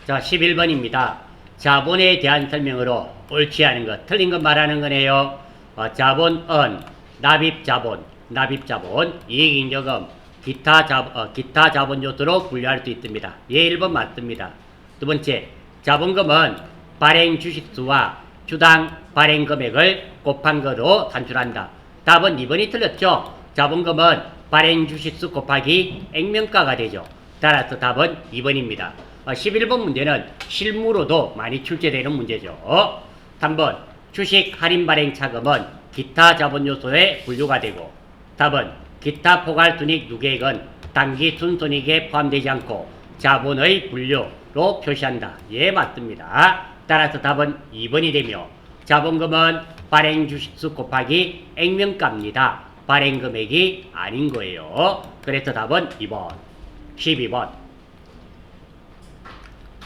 자, 11번입니다. 자본에 대한 설명으로 옳지 않은 것, 틀린 것 말하는 거네요. 자본은 납입자본, 이익잉여금, 기타 자본 요소로 분류할 수 있습니다. 예, 1번 맞습니다. 두 번째, 자본금은 발행 주식수와 주당 발행 금액을 곱한 거로 산출한다. 답은 2번이 틀렸죠. 자본금은 발행 주식수 곱하기 액면가가 되죠. 따라서 답은 2번입니다. 11번 문제는 실무로도 많이 출제되는 문제죠. 3번, 주식 할인 발행 차금은 기타 자본 요소에 분류가 되고, 답은 기타 포괄순익 누계액은 단기 순손익에 포함되지 않고 자본의 분류로 표시한다. 예, 맞습니다. 따라서 답은 2번이 되며, 자본금은 발행 주식수 곱하기 액면가입니다. 발행 금액이 아닌 거예요. 그래서 답은 2번. 12번.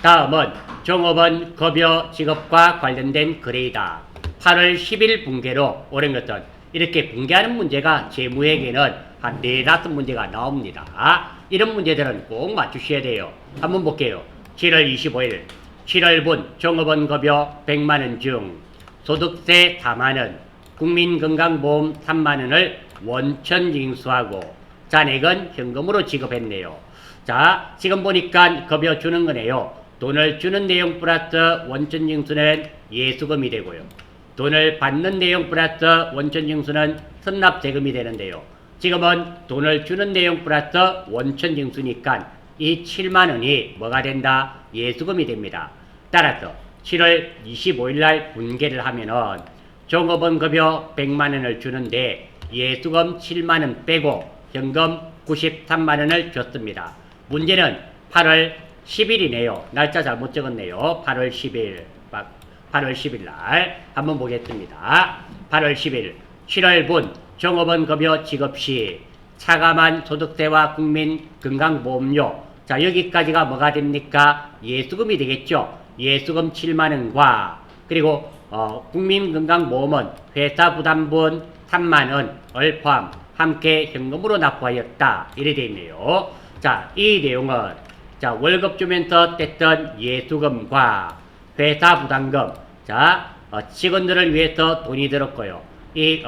다음은 종업원 급여 지급과 관련된 거래이다. 8월 10일 붕괴로 옳은 것은 이렇게 붕괴하는 문제가 재무회계는 한 4, 5문제가 나옵니다. 이런 문제들은 꼭 맞추셔야 돼요. 한번 볼게요. 7월 25일 7월분 종업원 급여 100만원 중 소득세 4만원, 국민건강보험 3만원을 원천 징수하고 잔액은 현금으로 지급했네요. 자, 지금 보니까 급여 주는 거네요. 돈을 주는 내용 플러스 원천 징수는 예수금이 되고요. 돈을 받는 내용 플러스 원천 징수는 선납세금이 되는데요. 지금은 돈을 주는 내용 플러스 원천 징수니까 이 7만원이 뭐가 된다? 예수금이 됩니다. 따라서 7월 25일 날 분개를 하면은 종업원 급여 100만원을 주는데 예수금 7만원 빼고 현금 93만원을 줬습니다. 문제는 8월 10일이네요. 날짜 잘못 적었네요. 8월 10일. 8월 10일 날 한번 보겠습니다. 8월 10일 7월분 종업원 급여 지급 시 차감한 소득세와 국민건강보험료, 자, 여기까지가 뭐가 됩니까? 예수금이 되겠죠. 예수금 7만원과 그리고 국민건강보험은 회사 부담분 3만원을 포함 함께 현금으로 납부하였다. 이래 되어 있네요. 자, 이 내용은 자, 월급 주면서 뗐던 예수금과 회사 부담금, 자, 직원들을 위해서 돈이 들었고요. 이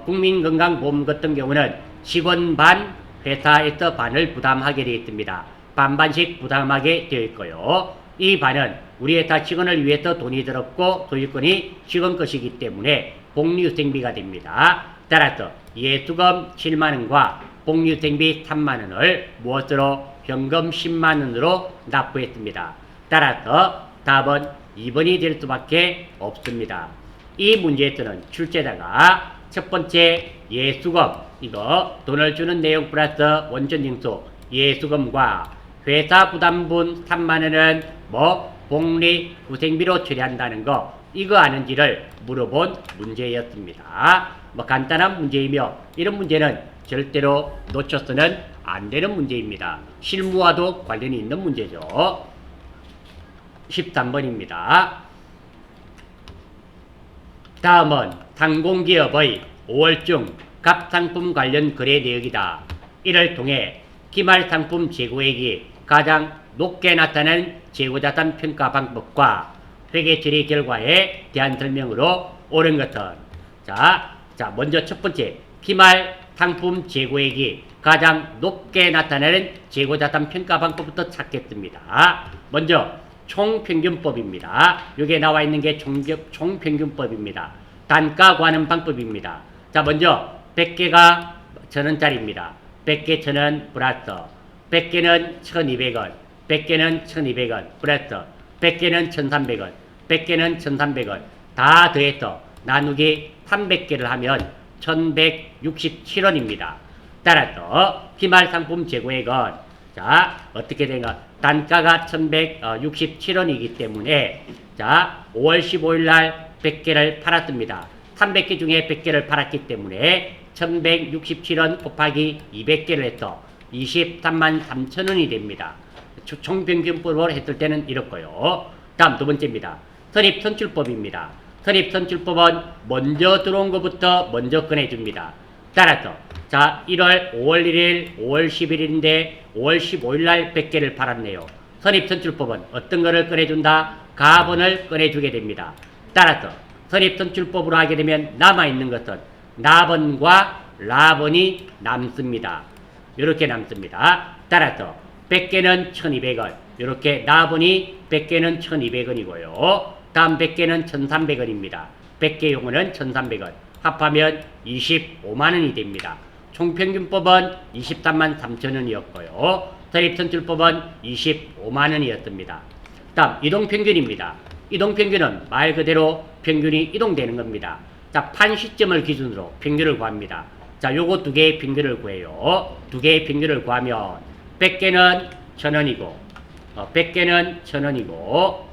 국민건강보험 같은 경우는 직원 반, 회사에서 반을 부담하게 되어 있습니다. 반반씩 부담하게 되어 있고요. 이 반은 우리 회사 직원을 위해서 돈이 들었고 소유권이 직원 것이기 때문에 복리후생비가 됩니다. 따라서 예수금 7만원과 복리후생비 3만원을 무엇으로? 현금 10만원으로 납부했습니다. 따라서 답은 2번이 될 수밖에 없습니다. 이 문제에서는 출제자가 첫 번째 예수금, 이거 돈을 주는 내용 플러스 원천징수 예수금과 회사 부담분 3만원은 뭐 복리후생비로 처리한다는 거, 이거 아는지를 물어본 문제였습니다. 뭐 간단한 문제이며 이런 문제는 절대로 놓쳐서는 안 되는 문제입니다. 실무와도 관련이 있는 문제죠. 13번입니다. 다음은 상공기업의 5월중 갑상품 관련 거래 내역이다. 이를 통해 기말상품 재고액이 가장 높게 나타나는 재고자산 평가 방법과 회계 처리 결과에 대한 설명으로 옳은 것은, 자, 먼저 첫 번째 기말상품 재고액이 가장 높게 나타나는 재고자산 평가 방법부터 찾겠습니다. 먼저 총평균법입니다. 여기에 나와 있는 게 총평균법입니다. 단가 구하는 방법입니다. 자, 먼저 100개가 1000원짜리입니다. 100개 1000원 플러스 100개는 1200원, 100개는 1200원 플러스 100개는 1300원, 100개는 1300원 다 더해서 나누기 300개를 하면 1167원입니다. 따라서 기말상품 재고액은, 자, 어떻게 된가? 단가가 1167원이기 때문에, 자, 5월 15일 날 100개를 팔았습니다. 300개 중에 100개를 팔았기 때문에 1167원 곱하기 200개를 해서 23만 3천원이 됩니다. 총평균법으로 했을 때는 이렇고요. 다음 두 번째입니다. 선입선출법입니다. 선입선출법은 먼저 들어온 것부터 먼저 꺼내줍니다. 따라서 자, 1월 5월 1일, 5월 11일인데 5월 15일 날 100개를 팔았네요. 선입선출법은 어떤 거를 꺼내준다? 가번을 꺼내주게 됩니다. 따라서 선입선출법으로 하게 되면 남아있는 것은 나번과 라번이 남습니다. 이렇게 남습니다. 따라서 100개는 1200원, 이렇게 나번이 100개는 1200원이고요. 다음 100개는 1300원입니다. 100개 용어는 1300원. 합하면 25만원이 됩니다. 총평균법은 23만 3천원이었고요. 선입선출법은 25만원이었습니다. 다음 이동평균입니다. 이동평균은 말 그대로 평균이 이동되는 겁니다. 자, 판 시점을 기준으로 평균을 구합니다. 자, 요거 두 개의 평균을 구해요. 두 개의 평균을 구하면 100개는 1000원이고 100개는 1000원이고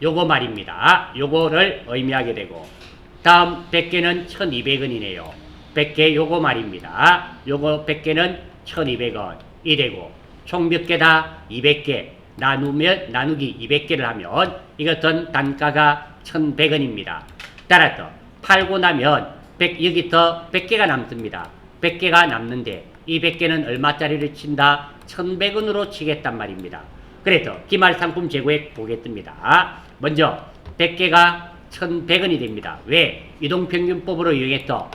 요거 말입니다. 요거를 의미하게 되고 다음 100개는 1200원이네요. 100개 요거 말입니다. 요거 100개는 1200원이 되고 총 몇 개다? 200개. 나누기 200개를 하면 이것은 단가가 1100원입니다. 따라서 팔고 나면 여기서 100개가 남습니다. 100개가 남는데 이 100개는 얼마짜리를 친다? 1100원으로 치겠단 말입니다. 그래서 기말상품 재고액 보겠습니다. 먼저 100개가 1100원이 됩니다. 왜? 이동평균법으로 이용해서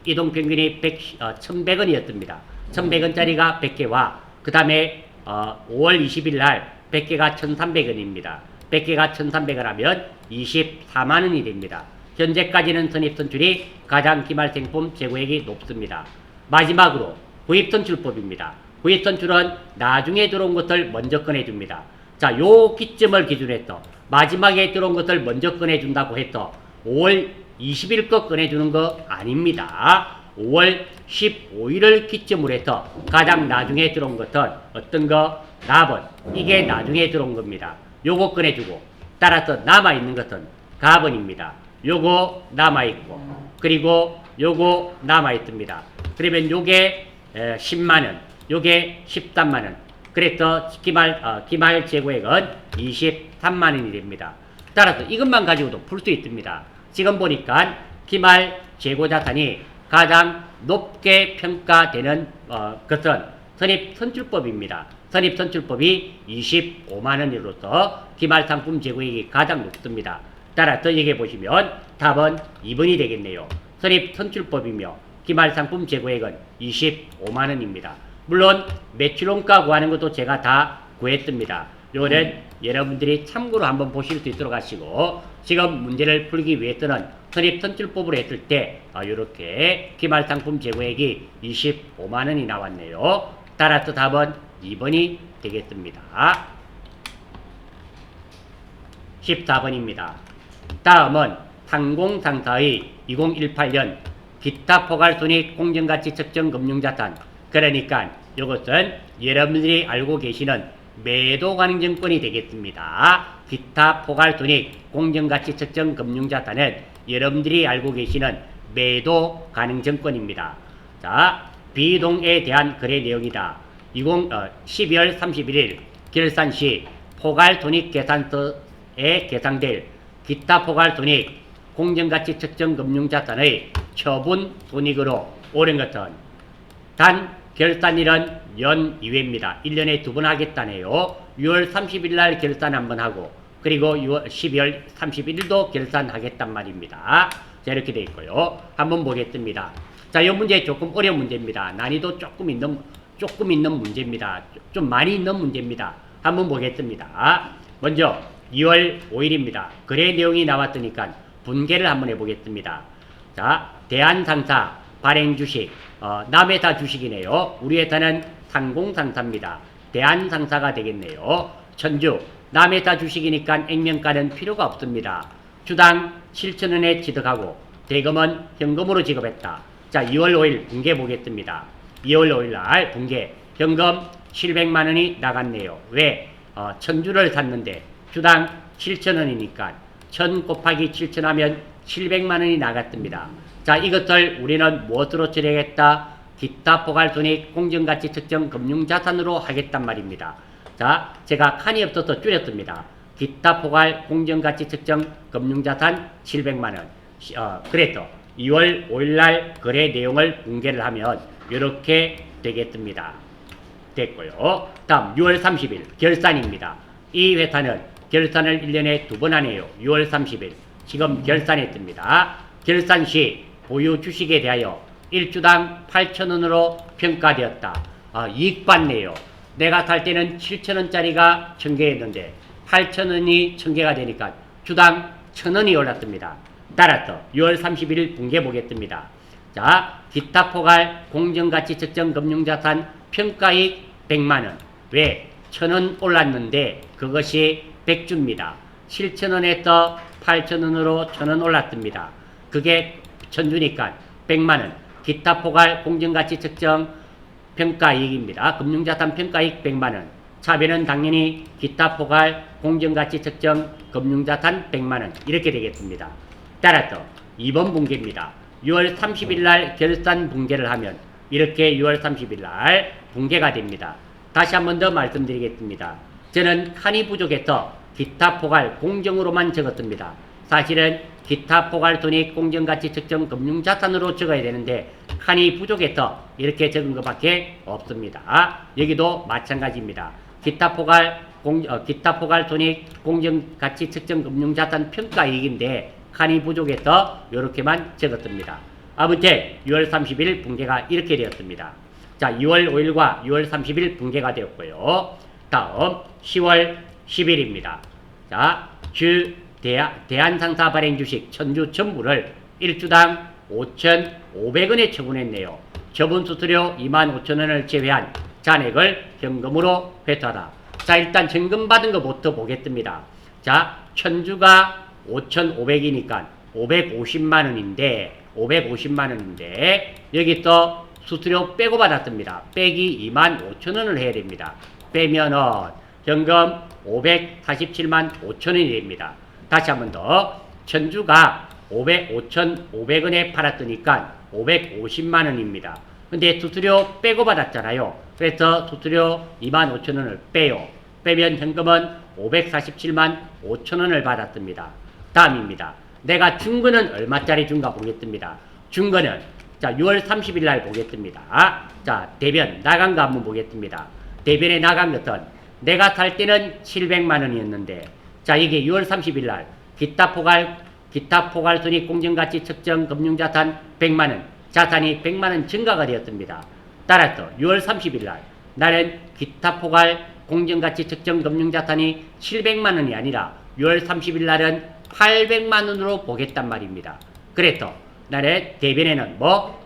이동평균이 1100원이었습니다. 1100원짜리가 100개와 그 다음에 5월 20일 날 100개가 1300원입니다. 100개가 1300원 하면 24만원이 됩니다. 현재까지는 선입선출이 가장 기말상품 재고액이 높습니다. 마지막으로 후입선출법입니다. 후입선출은 나중에 들어온 것을 먼저 꺼내줍니다. 자, 요 기점을 기준해서 마지막에 들어온 것을 먼저 꺼내준다고 해서 5월 20일 거 꺼내주는 거 아닙니다. 5월 15일을 기점으로 해서 가장 나중에 들어온 것은 어떤 거? 나번. 이게 나중에 들어온 겁니다. 요거 꺼내주고 따라서 남아있는 것은 가번입니다. 요거 남아있고 그리고 요거 남아있습니다. 그러면 요게 10만원, 요게 13만원. 그래서 기말 재고액은 23만원이 됩니다. 따라서 이것만 가지고도 풀 수 있습니다. 지금 보니까 기말 재고자산이 가장 높게 평가되는 것은 선입선출법입니다. 선입선출법이 25만원으로서 기말상품 재고액이 가장 높습니다. 따라서 여기 보시면 답은 2번이 되겠네요. 선입선출법이며 기말상품 재고액은 25만원입니다. 물론 매출원가 구하는 것도 제가 다 구했습니다. 요거는 여러분들이 참고로 한번 보실 수 있도록 하시고 지금 문제를 풀기 위해서는 선입선출법으로 했을 때 이렇게 기말상품 재고액이 25만원이 나왔네요. 따라서 답은 2번이 되겠습니다. 14번입니다. 다음은 상공상사의 2018년 기타 포괄손익 공정가치 측정 금융자산. 그러니까 이것은 여러분들이 알고 계시는 매도 가능증권이 되겠습니다. 기타 포괄손익 공정가치 측정 금융자산은 여러분들이 알고 계시는 매도 가능증권입니다. 자, 비동에 대한 거래 내용이다. 12월 31일 결산 시 포괄손익계산서에 계상될 기타 포괄손익 공정가치 측정 금융자산의 처분 손익으로 옳은 것은 단 결산일은 연 2회입니다. 1년에 2번 하겠다네요. 6월 30일 날 결산 한번 하고 그리고 12월 31일도 결산하겠단 말입니다. 자, 이렇게 되어 있고요. 한번 보겠습니다. 자, 이 문제 조금 어려운 문제입니다. 난이도 조금 있는 문제입니다. 좀 많이 있는 문제입니다. 한번 보겠습니다. 먼저 2월 5일입니다. 거래 내용이 나왔으니까 분개를 한번 해보겠습니다. 자, 대한상사 발행주식, 남회사 주식이네요. 우리 회사는 상공상사입니다. 대한상사가 되겠네요. 천주, 남회사 주식이니까 액면가는 필요가 없습니다. 주당 7,000원에 취득하고 대금은 현금으로 지급했다. 자, 2월 5일 분개 보겠습니다. 2월 5일 날 분개, 현금 700만원이 나갔네요. 왜? 천주를 샀는데 주당 7,000원이니까 1000 곱하기 7,000 하면 700만원이 나갔습니다. 자, 이것을 우리는 무엇으로 처리하겠다? 기타 포괄손익 공정가치 측정 금융자산으로 하겠단 말입니다. 자, 제가 칸이 없어서 줄였습니다. 기타 포괄 공정가치 측정 금융자산 700만원. 그래서 2월 5일날 거래 내용을 공개를 하면 이렇게 되겠습니다. 됐고요. 다음 6월 30일 결산입니다. 이 회사는 결산을 1년에 2번 하네요. 6월 30일 지금 결산에 뜹니다. 결산 시 보유 주식에 대하여 1주당 8,000원으로 평가되었다. 이익 받네요. 내가 살 때는 7,000원짜리가 1000개였는데 8,000원이 1000개가 되니까 주당 1,000원이 올랐습니다. 따라서 6월 31일 분계 보겠습니다. 자, 기타 포괄 공정가치 측정 금융자산 평가이익 100만원. 왜? 1,000원 올랐는데 그것이 100주입니다. 7,000원에서 8,000원으로 1,000원 올랐습니다. 그게 1,000주니까 100만원. 기타 포괄 공정가치 측정 평가이익입니다. 금융자산 평가이익 100만원. 차변은 당연히 기타 포괄 공정가치 측정 금융자산 100만원. 이렇게 되겠습니다. 따라서 2번 분계입니다. 6월 30일 날 결산 분계를 하면 이렇게 6월 30일 날 분계가 됩니다. 다시 한 번 더 말씀드리겠습니다. 저는 칸이 부족해서 기타 포괄 공정으로만 적었습니다. 사실은 기타 포괄 손익 공정가치 측정 금융자산으로 적어야 되는데 칸이 부족해서 이렇게 적은 것밖에 없습니다. 여기도 마찬가지입니다. 기타 포괄 손익 공정가치 측정 금융자산 평가이익인데 칸이 부족해서 이렇게만 적었습니다. 아무튼 6월 30일 분계가 이렇게 되었습니다. 자, 2월 5일과 6월 30일 분계가 되었고요. 다음 10월 10일입니다. 자, 대한상사 발행 주식 1000주 전부를 1주당 5,500원에 처분했네요. 처분 수수료 25,000원을 제외한 잔액을 현금으로 회수하다. 자, 일단 현금 받은 것부터 보겠습니다. 자, 1000주가 5,500이니까 550만원인데 여기 또 수수료 빼고 받았습니다. 빼기 25,000원을 해야 됩니다. 빼면은 현금 547만 5천원이 됩니다. 다시 한 번 더 1000주가 5,500원에 팔았으니까 550만원입니다. 근데 수수료 빼고 받았잖아요. 그래서 수수료 25,000원을 빼요. 빼면 현금은 547만 5천원을 받았습니다. 다음입니다. 내가 준 거는 얼마짜리 준가 보겠습니다. 준 거는 자 6월 30일 날 보겠습니다. 자, 대변 나간 거 한번 보겠습니다. 대변에 나간 것은 내가 살 때는 700만 원이었는데 자, 이게 6월 30일 날 기타 포괄 손익 공정가치 측정 금융자산 100만 원, 자산이 100만 원 증가가 되었습니다. 따라서 6월 30일 날 나는 기타 포괄 공정가치 측정 금융자산이 700만 원이 아니라 6월 30일 날은 800만 원으로 보겠단 말입니다. 그래서 나는 대변에는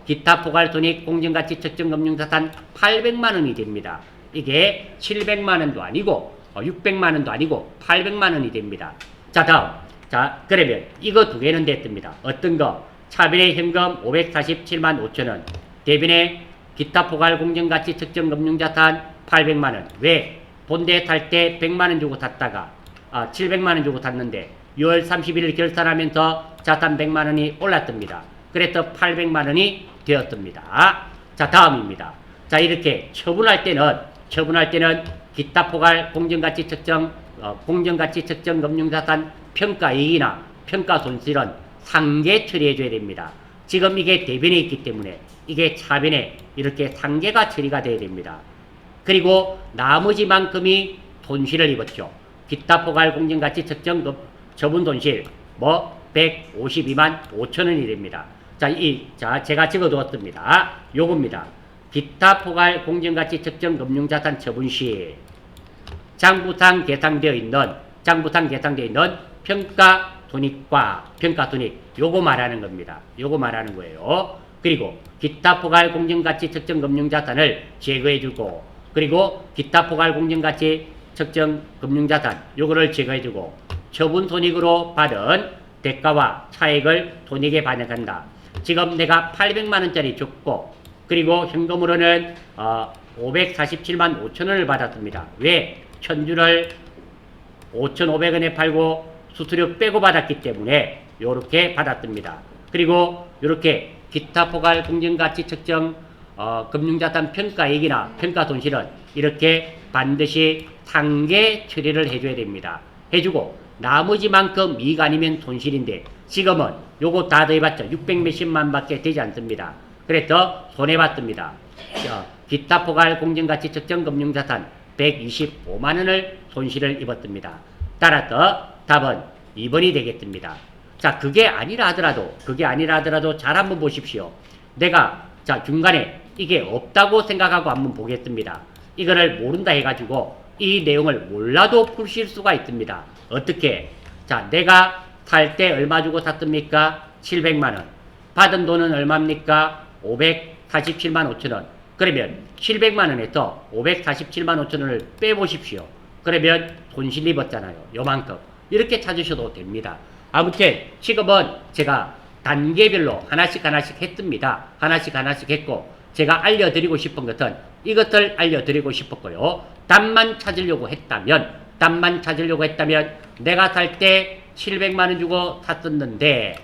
기타 포괄 손익 공정가치 측정 금융자산 800만 원이 됩니다. 이게 700만 원도 아니고 600만 원도 아니고 800만 원이 됩니다. 자, 다음. 자, 그러면 이거 두 개는 됐습니다. 어떤 거? 차변의 현금 547만 5천원, 대변의 기타 포괄 공정가치 측정 금융자산 800만 원. 왜? 본대 탈 때 100만 원 주고 탔다가 700만 원 주고 탔는데 6월 31일 결산하면서 자산 100만 원이 올랐습니다. 그래서 800만 원이 되었습니다. 자, 다음입니다. 자, 이렇게 처분할 때는 기타 포괄 공정가치 측정 금융자산 평가이익이나 평가손실은 상계 처리해줘야 됩니다. 지금 이게 대변에 있기 때문에 이게 차변에 이렇게 상계가 처리가 돼야 됩니다. 그리고 나머지만큼이 손실을 입었죠. 기타 포괄 공정가치 측정 처분 손실 152만 5천원이 됩니다. 자, 제가 적어두었습니다. 요겁니다. 기타 포괄 공정가치 측정 금융자산 처분 시 장부상 계상되어 있는 평가 손익과 평가 손익 요거 말하는 겁니다. 요거 말하는 거예요. 그리고 기타 포괄 공정가치 측정 금융자산을 제거해주고 그리고 기타 포괄 공정가치 측정 금융자산 요거를 제거해주고 처분 손익으로 받은 대가와 차액을 손익에 반영한다. 지금 내가 800만 원짜리 줬고 그리고 현금으로는 547만 5천원을 받았습니다. 왜? 1000주를 5,500원에 팔고 수수료 빼고 받았기 때문에 요렇게 받았습니다. 그리고 요렇게 기타 포괄 공정가치 측정 금융자산 평가이익이나 평가손실은 이렇게 반드시 상계 처리를 해줘야 됩니다. 해주고 나머지만큼 이익 아니면 손실인데 지금은 요거 다 더해봤자 600몇십만 밖에 되지 않습니다. 그래서 손해봤습니다. 기타 포괄 공정가치 측정 금융자산 125만 원을 손실을 입었습니다. 따라서 답은 2번이 되겠습니다. 자, 그게 아니라 하더라도 잘 한번 보십시오. 내가 자 중간에 이게 없다고 생각하고 한번 보겠습니다. 이거를 모른다 해가지고 이 내용을 몰라도 푸실 수가 있습니다. 어떻게? 자, 내가 살 때 얼마 주고 샀습니까? 700만 원. 받은 돈은 얼마입니까? 547만 5천 원. 그러면 700만 원에서 547만 5천 원을 빼보십시오. 그러면 손실 입었잖아요. 요만큼. 이렇게 찾으셔도 됩니다. 아무튼 지금은 제가 단계별로 하나씩 했습니다. 하나씩 했고 제가 알려드리고 싶은 것은 이것을 알려드리고 싶었고요. 답만 찾으려고 했다면 내가 살 때 700만 원 주고 샀었는데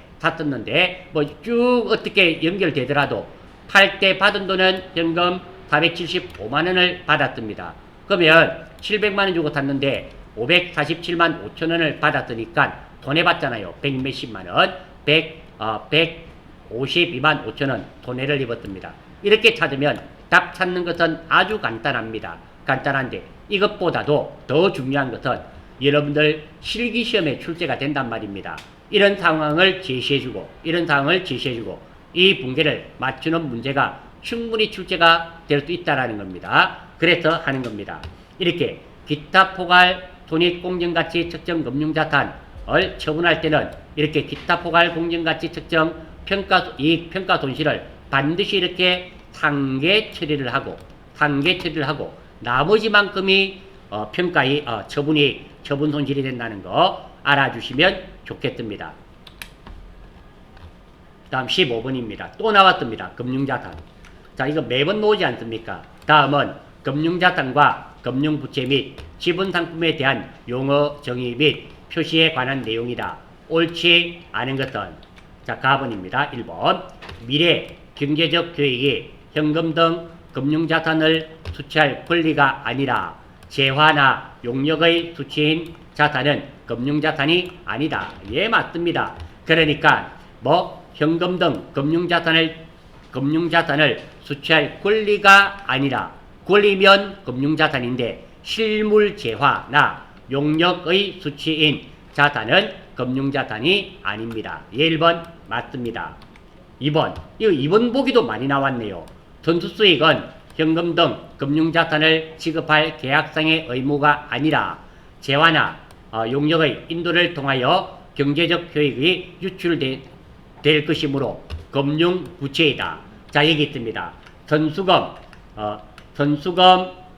뭐 쭉 어떻게 연결되더라도 팔 때 받은 돈은 현금 475만 원을 받았습니다. 그러면 700만 원 주고 샀는데 547만 5천 원을 받았으니까 돈해봤잖아요. 100 몇십만 원, 152만 5천 원 돈해를 입었습니다. 이렇게 찾으면 답 찾는 것은 아주 간단합니다. 간단한데 이것보다도 더 중요한 것은 여러분들 실기시험에 출제가 된단 말입니다. 이런 상황을 제시해주고 이 붕괴를 맞추는 문제가 충분히 출제가 될 수 있다는 겁니다. 그래서 하는 겁니다. 이렇게 기타 포괄 손익공정가치 측정 금융자산을 처분할 때는 이렇게 기타 포괄 공정가치 측정 이익 평가 손실을 반드시 이렇게 상계 처리를 하고 나머지만큼이 처분 손실이 된다는 거 알아주시면 좋겠습니다. 다음 15번입니다. 또 나왔습니다. 금융자산. 자, 이거 매번 나오지 않습니까? 다음은 금융자산과 금융부채 및 지분상품에 대한 용어 정의 및 표시에 관한 내용이다. 옳지 않은 것은 자, 가번입니다. 1번 미래 경제적 계획이 현금 등 금융자산을 수취할 권리가 아니라 재화나 용역의 수취인 자산은 금융자산이 아니다. 예, 맞습니다. 그러니까 현금 등 금융자산을 수취할 권리가 아니라 권리면 금융자산인데 실물 재화나 용역의 수취인 자산은 금융자산이 아닙니다. 예, 1번 맞습니다. 2번 이거 2번 보기도 많이 나왔네요. 전투수익은 현금 등 금융자산을 지급할 계약상의 의무가 아니라 재화나 용역의 인도를 통하여 경제적 효익이 유출될 것이므로 금융부채이다. 자, 여기 있습니다.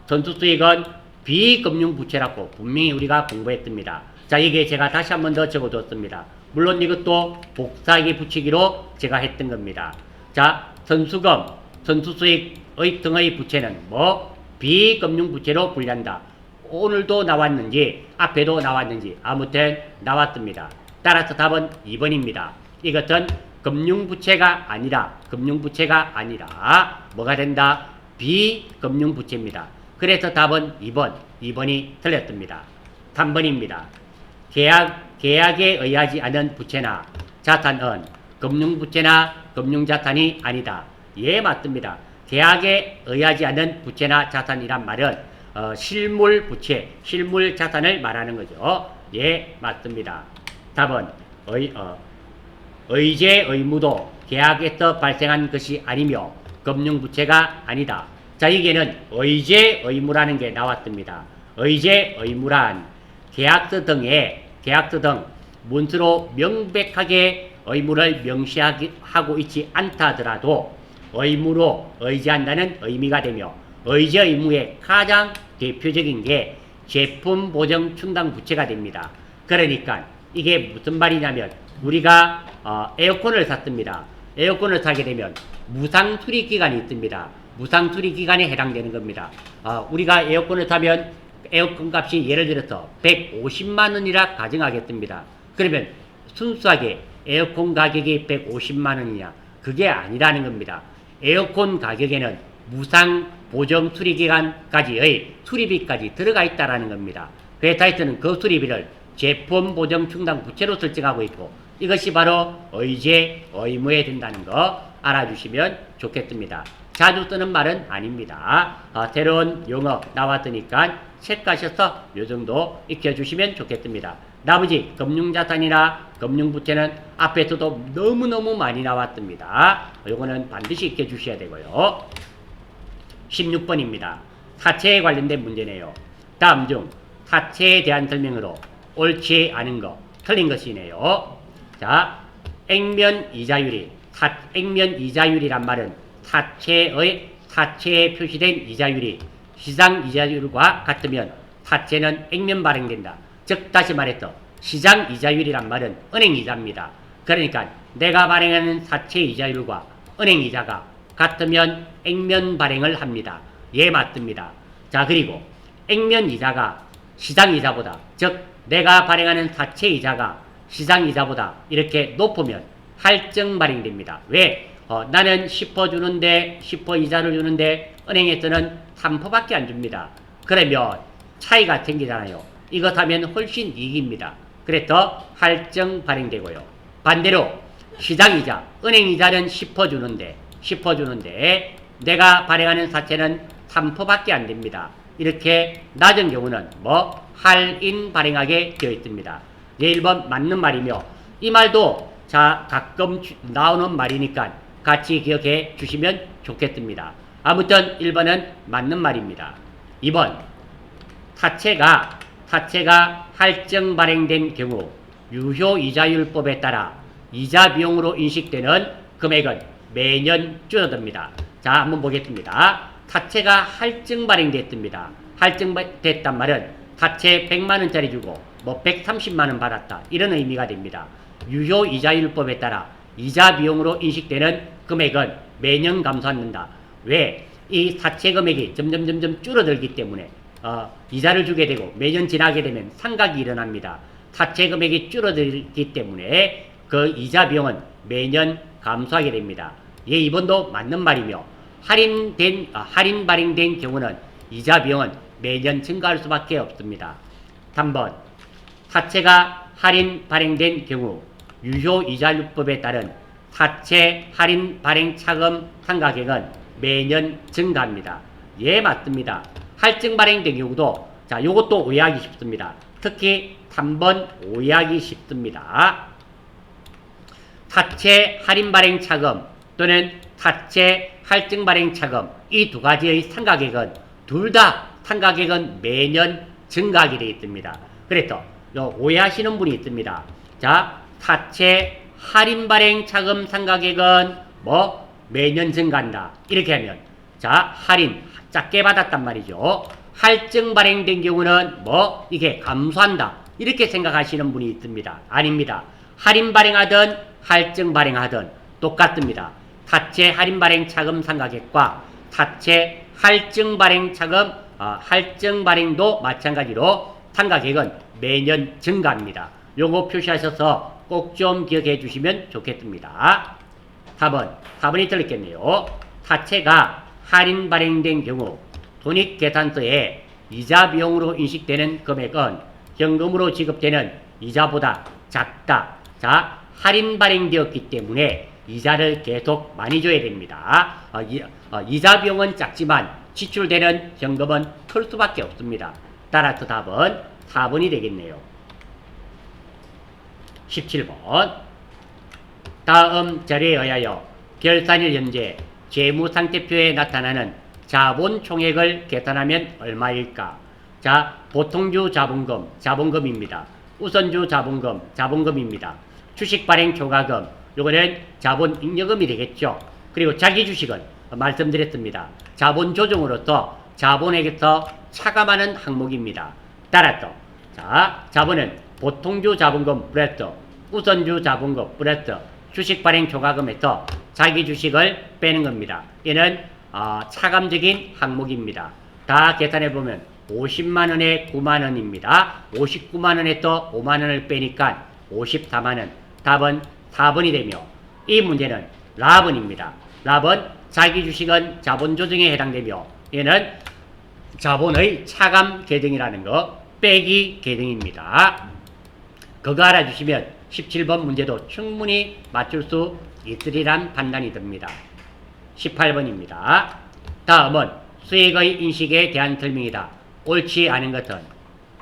전투수익은 비금융부채라고 분명히 우리가 공부했습니다. 자, 이게 제가 다시 한 번 더 적어뒀습니다. 물론 이것도 복사하기 붙이기로 제가 했던 겁니다. 자, 전투수익의 등의 부채는 비금융부채로 분류한다. 오늘도 나왔는지 앞에도 나왔는지 아무튼 나왔습니다. 따라서 답은 2번입니다. 이것은 금융부채가 아니라 뭐가 된다? 비금융부채입니다. 그래서 답은 2번이 틀렸습니다. 3번입니다. 계약에 의하지 않은 부채나 자산은 금융부채나 금융자산이 아니다. 예, 맞습니다. 계약에 의하지 않은 부채나 자산이란 말은 실물부채, 실물자산을 말하는 거죠. 예, 맞습니다. 답은 의제 의무도 계약에서 발생한 것이 아니며 금융부채가 아니다. 자, 여기에는 의제 의무라는 게 나왔습니다. 의제 의무란 계약서 등 문서로 명백하게 의무를 명시하고 있지 않다 하더라도 의무로 의지한다는 의미가 되며 의제 의무의 가장 대표적인 게 제품 보정 충당 부채가 됩니다. 그러니까 이게 무슨 말이냐면 우리가 에어컨을 샀습니다. 에어컨을 사게 되면 무상 수리 기간이 있습니다. 무상 수리 기간에 해당되는 겁니다. 우리가 에어컨을 사면 에어컨 값이 예를 들어서 150만 원이라 가정하겠습니다. 그러면 순수하게 에어컨 가격이 150만 원이냐? 그게 아니라는 겁니다. 에어컨 가격에는 무상 보정 수리 기간까지의 수리비까지 들어가 있다라는 겁니다. 회사에서는 그 수리비를 제품 보정 충당 부채로 설정하고 있고 이것이 바로 의제 의무에 된다는 거 알아주시면 좋겠습니다. 자주 쓰는 말은 아닙니다. 새로운 용어 나왔으니까 체크하셔서 요 정도 익혀주시면 좋겠습니다. 나머지 금융자산이나 금융부채는 앞에서도 너무너무 많이 나왔습니다. 요거는 반드시 익혀주셔야 되고요. 16번입니다. 사채에 관련된 문제네요. 다음 중 사채에 대한 설명으로 옳지 않은 거, 틀린 것이네요. 자, 액면 이자율이란 말은 사채에 표시된 이자율이 시장 이자율과 같으면 사채는 액면 발행된다. 즉 다시 말해서 시장 이자율이란 말은 은행 이자입니다. 그러니까 내가 발행하는 사채 이자율과 은행 이자가 같으면 액면 발행을 합니다. 예, 맞습니다. 자, 그리고 액면 이자가 시장 이자보다, 즉 내가 발행하는 사채 이자가 시장 이자보다 이렇게 높으면 할증 발행됩니다. 왜? 나는 10% 주는데 10% 이자를 주는데 은행에서는 3%밖에 안 줍니다. 그러면 차이가 생기잖아요. 이것 하면 훨씬 이익입니다. 그래서 할증 발행되고요. 반대로 시장 이자, 은행 이자는 10% 주는데 내가 발행하는 사채는 3%밖에 안 됩니다. 이렇게 낮은 경우는 할인 발행하게 되어 있습니다. 예, 1번 맞는 말이며, 이 말도 가끔 나오는 말이니까 같이 기억해 주시면 좋겠습니다. 아무튼 1번은 맞는 말입니다. 2번, 사채가 할증 발행된 경우 유효이자율법에 따라 이자 비용으로 인식되는 금액은 매년 줄어듭니다. 자, 한번 보겠습니다. 사채가 할증 발행됐습니다. 할증됐단 말은 사채 100만원짜리 주고 130만원 받았다, 이런 의미가 됩니다. 유효이자율법에 따라 이자 비용으로 인식되는 금액은 매년 감소한다. 왜? 이 사채 금액이 점점 줄어들기 때문에 이자를 주게 되고 매년 지나게 되면 상각이 일어납니다. 사채 금액이 줄어들기 때문에 그 이자 비용은 매년 감소하게 됩니다. 예, 이번도 맞는 말이며, 할인 발행된 경우는 이자 비용은 매년 증가할 수밖에 없습니다. 3번, 사채가 할인 발행된 경우 유효이자율법에 따른 사채 할인 발행 차금 상가액은 매년 증가합니다. 예, 맞습니다. 할증 발행된 경우도, 자, 요것도 오해하기 쉽습니다. 특히 3번 오해하기 쉽습니다. 사채 할인 발행 차금 또는 사채 할증 발행 차금, 이 두 가지의 상가액은 둘 다 상가액은 매년 증가하게 되어 있습니다. 그래서 오해하시는 분이 있습니다. 자, 사채 할인 발행 차금 상가액은 매년 증가한다, 이렇게 하면, 자, 할인 작게 받았단 말이죠. 할증 발행된 경우는 이게 감소한다, 이렇게 생각하시는 분이 있습니다. 아닙니다. 할인 발행하든 할증 발행하든 똑같습니다. 사채 할인 발행 차금 상가액과 사채 할증 발행 차금, 할증 발행도 마찬가지로 상가액은 매년 증가합니다. 요거 표시하셔서 꼭 좀 기억해 주시면 좋겠습니다. 4번이 틀렸겠네요. 사채가 할인 발행된 경우 손익계산서에 이자 비용으로 인식되는 금액은 현금으로 지급되는 이자보다 작다. 자, 할인 발행되었기 때문에 이자를 계속 많이 줘야 됩니다. 이자 비용은 작지만 지출되는 현금은 클 수밖에 없습니다. 따라서 답은 4번이 되겠네요. 17번, 다음 자료에 의하여 결산일 현재 재무상태표에 나타나는 자본 총액을 계산하면 얼마일까? 자, 보통주 자본금입니다. 우선주 자본금입니다. 주식 발행 초과금, 요거는 자본 잉여금이 되겠죠. 그리고 자기 주식은 말씀드렸습니다. 자본 조정으로서 자본에게서 차감하는 항목입니다. 따라서, 자, 자본은 보통주 자본금 플러스 우선주 자본금 플러스 주식 발행 초과금에서 자기 주식을 빼는 겁니다. 얘는 차감적인 항목입니다. 다 계산해보면 50만원에 9만원입니다. 59만원에서 5만원을 빼니까 54만원. 답은 4번이 되며, 이 문제는 라번입니다. 라번, 자기 주식은 자본 조정에 해당되며 얘는 자본의 차감 계정이라는 거 빼기 계정입니다. 그거 알아주시면 17번 문제도 충분히 맞출 수 있으리란 판단이 듭니다. 18번입니다. 다음은 수익의 인식에 대한 설명이다. 옳지 않은 것은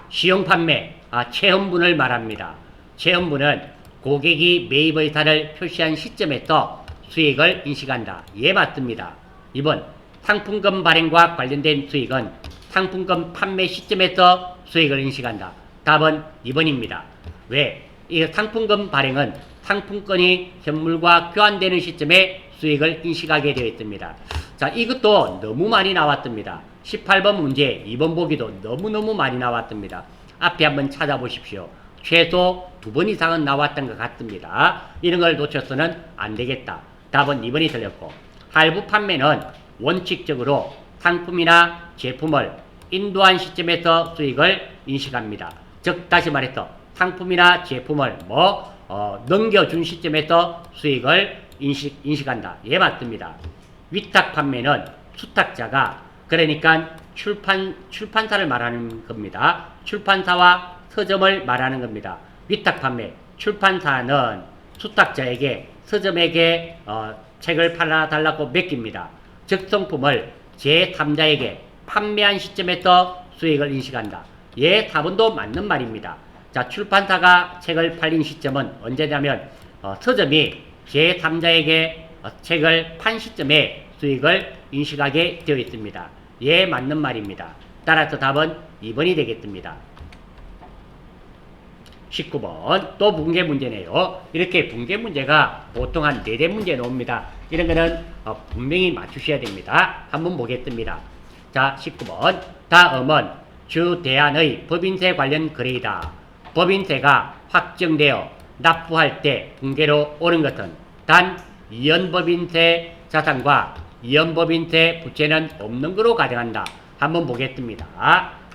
시용 판매, 체험분을 말합니다. 체험분은 고객이 매입 의사를 표시한 시점에서 수익을 인식한다. 예, 맞습니다. 2번 상품권 발행과 관련된 수익은 상품권 판매 시점에서 수익을 인식한다. 답은 2번입니다. 왜? 이 상품권 발행은 상품권이 현물과 교환되는 시점에 수익을 인식하게 되어 있습니다. 자, 이것도 너무 많이 나왔습니다. 18번 문제 2번 보기도 너무너무 많이 나왔습니다. 앞에 한번 찾아보십시오. 최소 2번 이상은 나왔던 것 같습니다. 이런 걸 놓쳐서는 안 되겠다. 답은 2번이 틀렸고, 할부 판매는 원칙적으로 상품이나 제품을 인도한 시점에서 수익을 인식합니다. 즉 다시 말해서 상품이나 제품을 넘겨준 시점에서 수익을 인식한다. 예, 맞습니다. 위탁 판매는 수탁자가, 그러니까 출판사를 말하는 겁니다. 출판사와 서점을 말하는 겁니다. 위탁 판매, 출판사는 수탁자에게, 서점에게 책을 팔아달라고 맡깁니다. 즉 성품을 제3자에게 판매한 시점에서 수익을 인식한다. 예, 4번도 맞는 말입니다. 자, 출판사가 책을 팔린 시점은 언제냐면 서점이 제3자에게 책을 판 시점에 수익을 인식하게 되어 있습니다. 예, 맞는 말입니다. 따라서 답은 2번이 되겠습니다. 19번 또 붕괴 문제네요. 이렇게 붕괴 문제가 보통 한 4대 문제 나옵니다. 이런 거는 분명히 맞추셔야 됩니다. 한번 보겠습니다. 자, 19번 다음은 주대안의 법인세 관련 거래이다. 법인세가 확정되어 납부할 때 붕괴로 오른 것은 단 이연법인세 자산과 이연법인세 부채는 없는 거로 가정한다. 한번 보겠습니다.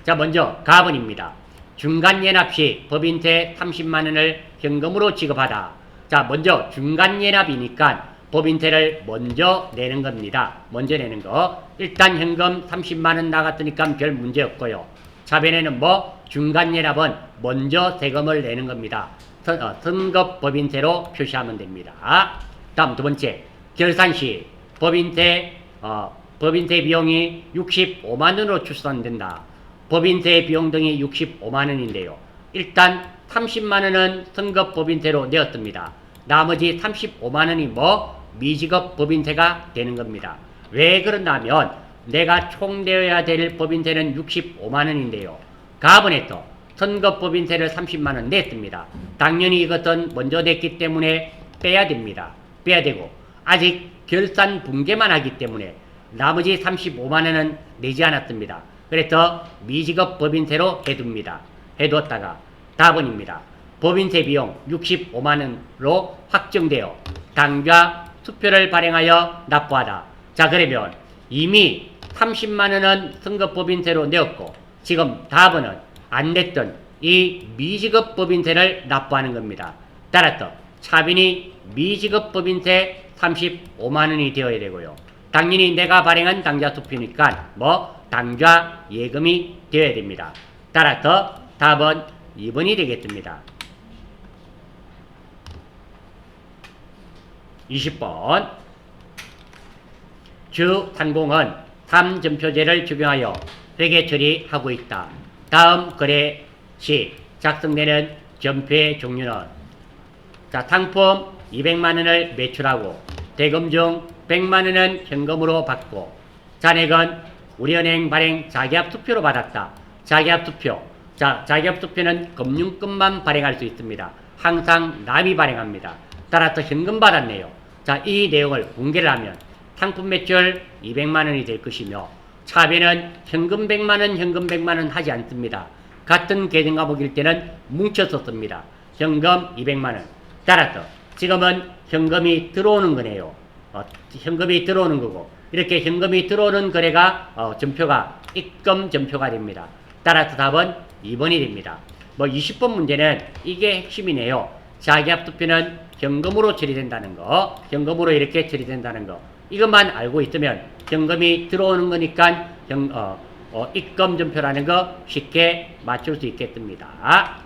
자, 먼저 가번입니다. 중간연합 시 법인세 30만원을 현금으로 지급하다. 자, 먼저 중간연합이니까 법인세를 먼저 내는 겁니다. 먼저 내는 거. 일단 현금 30만원 나갔으니까 별 문제 없고요. 차변에는 중간연합은 먼저 세금을 내는 겁니다. 선급 법인세로 표시하면 됩니다. 다음 두 번째, 결산 시 법인세 비용이 65만원으로 추산된다. 법인세 비용 등이 65만원인데요. 일단 30만원은 선급 법인세로 내었습니다. 나머지 35만원이 미지급 법인세가 되는 겁니다. 왜 그런다면 내가 총 내어야 될 법인세는 65만원인데요. 가번에서 선급 법인세를 30만원 냈습니다. 당연히 이것은 먼저 냈기 때문에 빼야 됩니다. 빼야 되고 아직 결산 붕괴만 하기 때문에 나머지 35만원은 내지 않았습니다. 그래서 미지급 법인세로 해두었다가 답은입니다. 법인세 비용 65만원으로 확정되어 당좌 수표를 발행하여 납부하다. 자, 그러면 이미 30만원은 선급 법인세로 내었고 지금 답은 안 냈던 이 미지급 법인세를 납부하는 겁니다. 따라서 차빈이 미지급 법인세 35만원이 되어야 되고요. 당연히 내가 발행한 당좌 수표니까 당좌 예금이 되어야 됩니다. 따라서 답은 2번이 되겠습니다. 20번 주 상공은 3점표제를 적용하여 회계 처리하고 있다. 다음 거래 시 작성되는 점표의 종류는 자, 상품 200만원을 매출하고 대금 중 100만원은 현금으로 받고 잔액은 우리은행 발행 자기합 투표로 받았다. 자기합 투표. 자, 자기합 투표는 금융권만 발행할 수 있습니다. 항상 남이 발행합니다. 따라서 현금 받았네요. 자, 이 내용을 공개를 하면 상품 매출 200만원이 될 것이며 차변은 현금 100만원, 현금 100만원 하지 않습니다. 같은 계정 과목일 때는 뭉쳐서 씁니다. 현금 200만원. 따라서 지금은 현금이 들어오는 거네요. 현금이 들어오는 거고 이렇게 현금이 들어오는 거래가 점표가 입금 점표가 됩니다. 따라서 답은 2번이 됩니다. 20번 문제는 이게 핵심이네요. 자기합 투표는 현금으로 처리된다는 거, 현금으로 이렇게 처리된다는 거, 이것만 알고 있으면 현금이 들어오는 거니까 입금 점표라는 거 쉽게 맞출 수 있겠습니다.